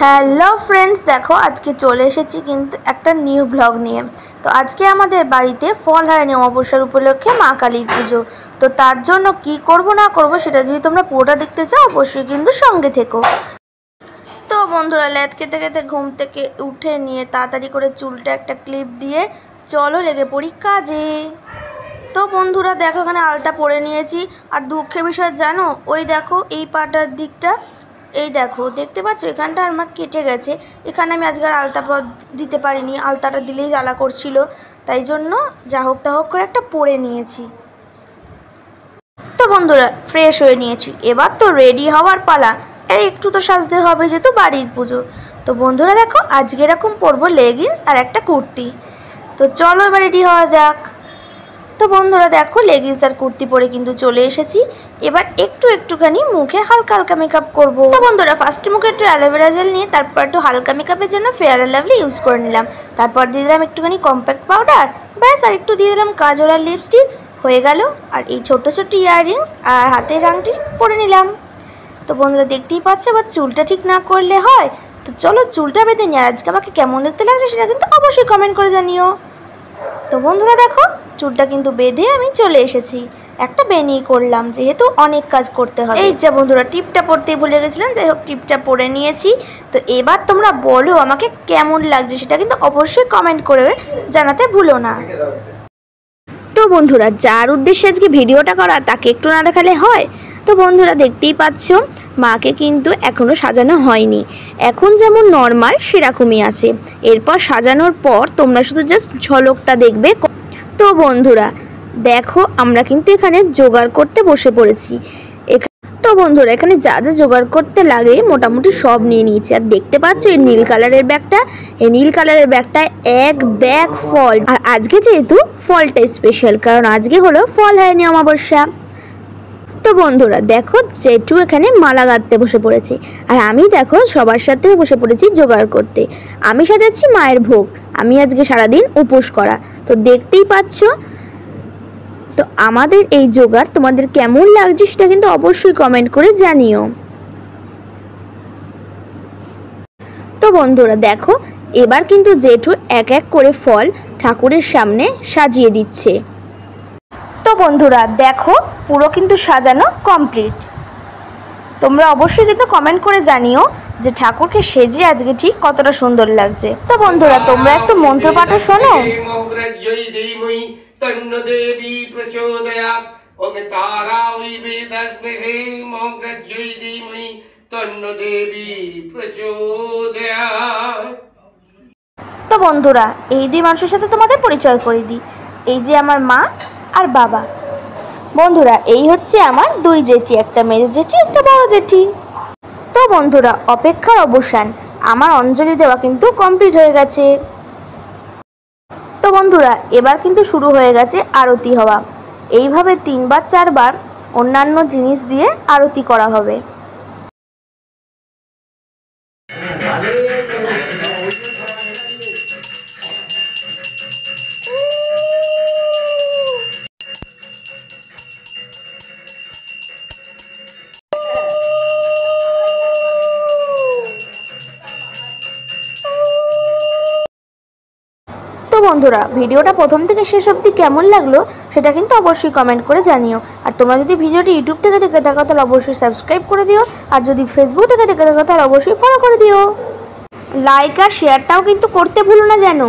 Hello friends, দেখো আজকে চলে এসেছি কিন্তু একটা নিউ ব্লগ নিয়ে। তো আজকে আমাদের বাড়িতে ফলহারিণী অমাবস্যার উপলক্ষে মা কালীর পুজো। তো তার জন্য কি করব না করব সেটা যদি তোমরা পুরোটা দেখতে চাও অবশ্যই কিন্তু সঙ্গে থেকো। তো বন্ধুরা, লেট খেতে খেতে ঘুম থেকে উঠে নিয়ে তাড়াতাড়ি করে চুলটা একটা ক্লিপ দিয়ে চলো লেগে পড়ি কাজে। তো বন্ধুরা দেখো, এখানে আলতা পরে নিয়েছি। আর দুঃখের বিষয় জানো, ওই দেখো এই পাটার দিকটা, এই দেখো দেখতে পাচ্ছ এখানটা আমার কেটে গেছে। এখানে আমি আজকে আর আলতা দিতে পারিনি, আলতাটা দিলেই জ্বালা করছিল, তাই জন্য যা হোক তা হোক করে একটা পরে নিয়েছি। তো বন্ধুরা ফ্রেশ হয়ে নিয়েছি, এবার তো রেডি হওয়ার পালা। একটু তো সাজতে হবে যেহেতু বাড়ির পুজো। তো বন্ধুরা দেখো আজকে এরকম পরবো লেগিংস আর একটা কুর্তি। তো চলো এবার রেডি হওয়া যাক। তো বন্ধুরা দেখো লেগিংস আর কুর্তি পরে কিন্তু চলে এসেছি। এবার একটুখানি মুখে হালকা হালকা মেকআপ করবো। তো বন্ধুরা ফার্স্টে মুখে একটু অ্যালোভেরা জেল নিয়ে তারপর একটু হালকা মেকআপের জন্য ফেয়ার অ্যান্ড লাভলি ইউজ করে নিলাম। তারপর দিয়ে দিলাম একটুখানি কম্প্যাক্ট পাউডার, ব্যাস, আর একটু দিয়ে দিলাম কাজল আর লিপস্টিক, হয়ে গেল। আর এই ছোট্ট ছোট্ট ইয়াররিংস আর হাতের আংটি পরে নিলাম। তো বন্ধুরা দেখতেই পাচ্ছ, এবার চুলটা ঠিক না করলে হয়। তো চলো চুলটা বেঁধে নিয়ে আজকে আমাকে কেমন দেখতে লাগছে সেটা কিন্তু অবশ্যই কমেন্ট করে জানিও। তো বন্ধুরা দেখো চুলটা কিন্তু বেঁধে আমি চলে এসেছি। একটা বেনি করলাম যেহেতু অনেক কাজ করতে হয়। এই যে বন্ধুরা টিপটা পরতেই ভুলে গেছিলাম, যাই হোক টিপটা পরে নিয়েছি। তো এবার তোমরা বলো আমাকে কেমন লাগছে সেটা কিন্তু অবশ্যই কমেন্ট করে জানাতে ভুলো না। তো বন্ধুরা যার উদ্দেশ্যে আজকে ভিডিওটা করা তাকে একটু না দেখালে হয়। তো বন্ধুরা দেখতেই পাচ্ছ মাকে কিন্তু এখনও সাজানো হয়নি, এখন যেমন নর্মাল সেরকমই আছে। এরপর সাজানোর পর তোমরা শুধু জাস্ট ঝলকটা দেখবে। তো বন্ধুরা দেখো আমরা কিন্তু এখানে জোগাড় করতে বসে পড়েছি। তো বন্ধুরা এখানে যা যা জোগাড় করতে লাগে মোটামুটি সব নিয়ে নিয়েছি। আর দেখতে পাচ্ছ এই নীল কালারের ব্যাগটা, এই নীল কালারের ব্যাগটায় এক ব্যাগ ফল। আর আজকে যেহেতু ফলটা স্পেশাল, কারণ আজকে হলো ফলহারিণী অমাবস্যা। তো বন্ধুরা দেখো জেঠু এখানে মালা গাঁথতে বসে পড়েছে, আর আমি দেখো সবার সাথে বসে পড়েছি জোগাড় করতে। আমি সাজাচ্ছি মায়ের ভোগ, আমি আজকে সারাদিন উপোস করা। তো দেখতেই পাচ্ছ। তো আমাদের এই জোগাড় তোমাদের কেমন লাগছে সেটা কিন্তু অবশ্যই কমেন্ট করে জানিও। তো বন্ধুরা দেখো এবার কিন্তু জেঠু এক এক করে ফল ঠাকুরের সামনে সাজিয়ে দিচ্ছে। তো বন্ধুরা দেখো পুরো কিন্তু সাজানো কমপ্লিট। তোমরা অবশ্যই কিন্তু কমেন্ট করে জানিও যে ঠাকুরকে সেজে আজকে ঠিক কতটা সুন্দর লাগছে। তো বন্ধুরা তোমরা একটু মন্ত্রপাঠও শোনো। তো বন্ধুরা এই দুই মানুষের সাথে তোমাদের পরিচয় করে দিই। এই যে আমার মা আর বাবা। বন্ধুরা এই হচ্ছে আমার দুই জেঠি, একটা মেজো জেঠি একটা বড় জেঠি। তো বন্ধুরা অপেক্ষার অবসান, আমার অঞ্জলি দেওয়া কিন্তু কমপ্লিট হয়ে গেছে। তো বন্ধুরা এবার কিন্তু শুরু হয়ে গেছে আরতি হওয়া। এইভাবে 3বার 4বার অন্যান্য জিনিস দিয়ে আরতি করা হবে। তো বন্ধুরা ভিডিওটা প্রথম থেকে শেষ অবধি কেমন লাগলো সেটা কিন্তু অবশ্যই কমেন্ট করে জানিও। আর তোমরা যদি ভিডিওটি ইউটিউব থেকে দেখে থাকো তাহলে অবশ্যই সাবস্ক্রাইব করে দিও, আর যদি ফেসবুক থেকে দেখে থাকো তাহলে অবশ্যই ফলো করে দিও। লাইক আর শেয়ারটাও কিন্তু করতে ভুলো না যেন।